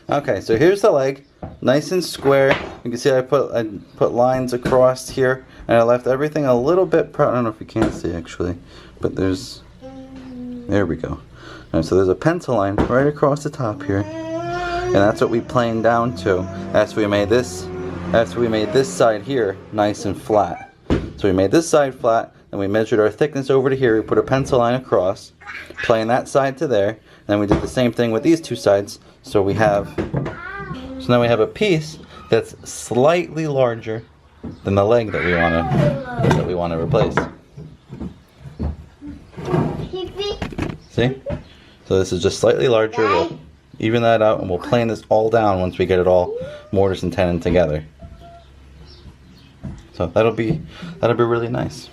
Okay, so here's the leg, nice and square. You can see I put lines across here, and I left everything a little bit. I don't know if you can see actually, but there we go. And so there's a pencil line right across the top here, and that's what we planed down to. After we made this side here nice and flat. So we made this side flat, and we measured our thickness over to here. We put a pencil line across, playing that side to there. And then we did the same thing with these two sides. So now we have a piece that's slightly larger than the leg that we want to replace. See? So this is just slightly larger. We'll even that out, and we'll plane this all down once we get it all mortise and tenon together. So that'll be really nice.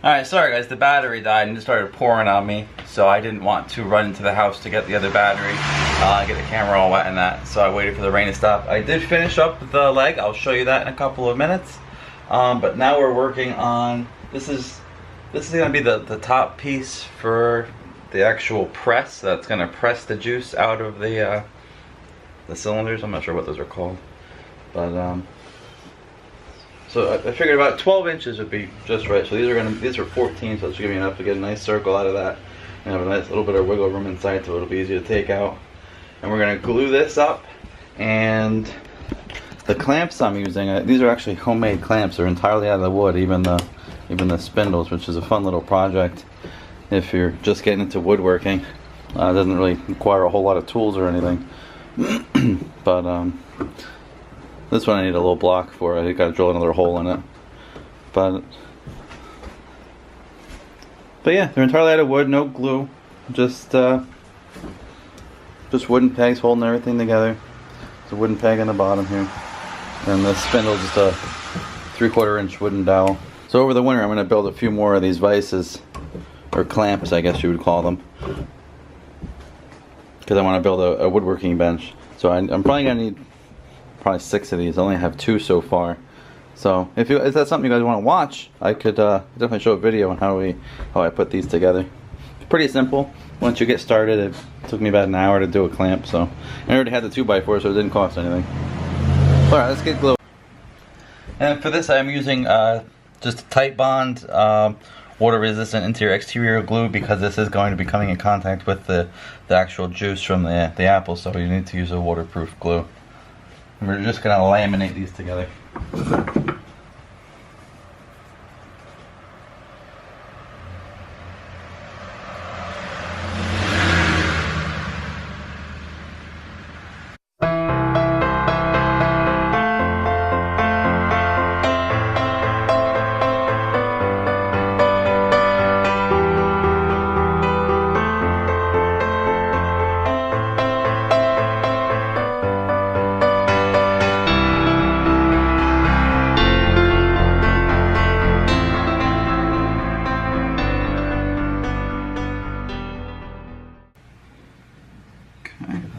Alright, sorry guys, the battery died and it started pouring on me, so I didn't want to run into the house to get the other battery, get the camera all wet and that, so I waited for the rain to stop. I did finish up the leg, I'll show you that in a couple of minutes, but now we're working on, this is going to be the top piece for the actual press, that's going to press the juice out of the cylinders. I'm not sure what those are called, but so I figured about 12 inches would be just right. So these are 14, so it should give me enough to get a nice circle out of that, and have a nice little bit of wiggle room inside, so it'll be easy to take out. And we're gonna glue this up, and the clamps I'm using, these are actually homemade clamps. They're entirely out of the wood, even the spindles, which is a fun little project if you're just getting into woodworking. It doesn't really require a whole lot of tools or anything, but this one I need a little block for. I got to drill another hole in it. But yeah, they're entirely out of wood, no glue, just wooden pegs holding everything together. There's a wooden peg on the bottom here, and the spindle just a 3/4 inch wooden dowel. So over the winter I'm going to build a few more of these vices, or clamps I guess you would call them, because I want to build a woodworking bench. So I'm probably going to need 6 of these. I only have 2 so far, So if that's something you guys want to watch, I could definitely show a video on how I put these together. It's pretty simple. Once you get started, it took me about an hour to do a clamp. So I already had the 2x4, so it didn't cost anything. All right, let's get glue. And for this, I'm using just a tight bond, water-resistant interior-exterior glue, because this is going to be coming in contact with the actual juice from the apple. So you need to use a waterproof glue. And we're just going to laminate these together.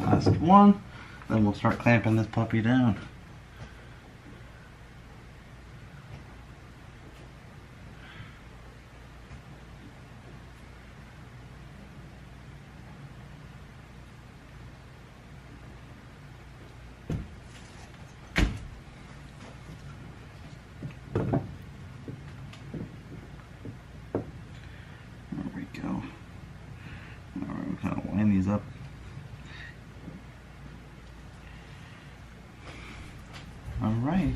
Last one, then we'll start clamping this puppy down. There we go. Alright, we'll kind of line these up. All right.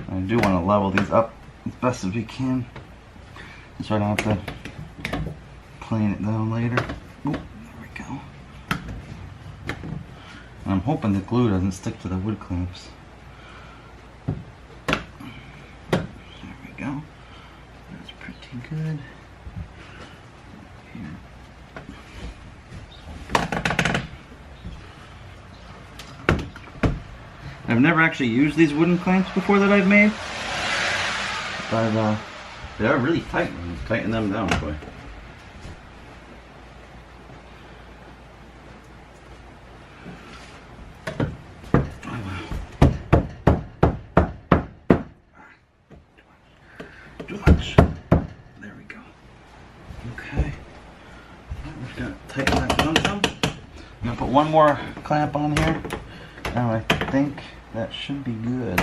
I do want to level these up as best as we can, so I don't have to plane it down later. Ooh, there we go. And I'm hoping the glue doesn't stick to the wood clamps. There we go. That's pretty good. Here. I've never actually used these wooden clamps before that I've made, but they are really tight. Tighten them down quick. Too much. There we go. Okay. I'm just gonna tighten that down some. I'm gonna put one more clamp on here. Now I think that should be good.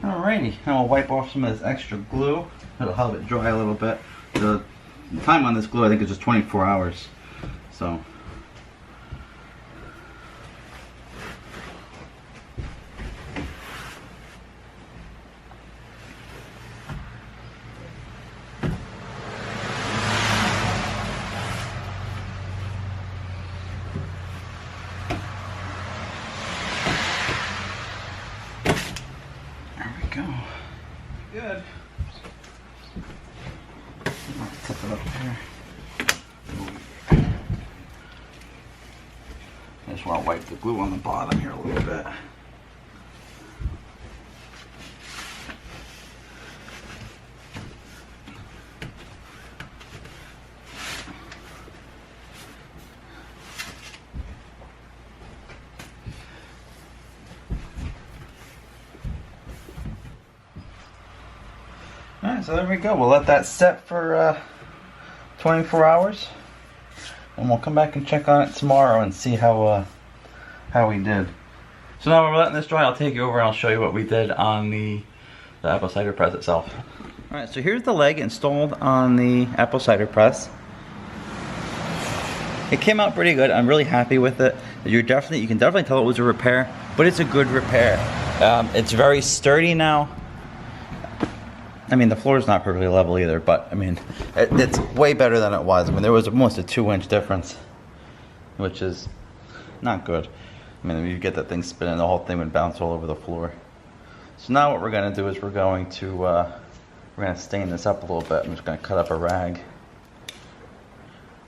Alrighty, now we'll wipe off some of this extra glue. It'll help it dry a little bit. The time on this glue I think is just 24 hours. So there we go. Good. Tip it up here. I just want to wipe the glue on the bottom here a little bit. Alright, so there we go. We'll let that set for 24 hours, and we'll come back and check on it tomorrow and see how we did. So now we're letting this dry. I'll take you over and I'll show you what we did on the apple cider press itself. Alright, so here's the leg installed on the apple cider press. It came out pretty good. I'm really happy with it. You can definitely tell it was a repair, but it's a good repair. It's very sturdy now. I mean, the floor is not perfectly level either, but I mean, it's way better than it was. I mean, there was almost a 2-inch difference, which is not good. I mean, if you get that thing spinning, the whole thing would bounce all over the floor. So now what we're gonna do is we're gonna stain this up a little bit. I'm just gonna cut up a rag.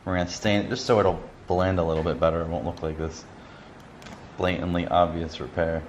We're gonna stain it just so it'll blend a little bit better. It won't look like this blatantly obvious repair.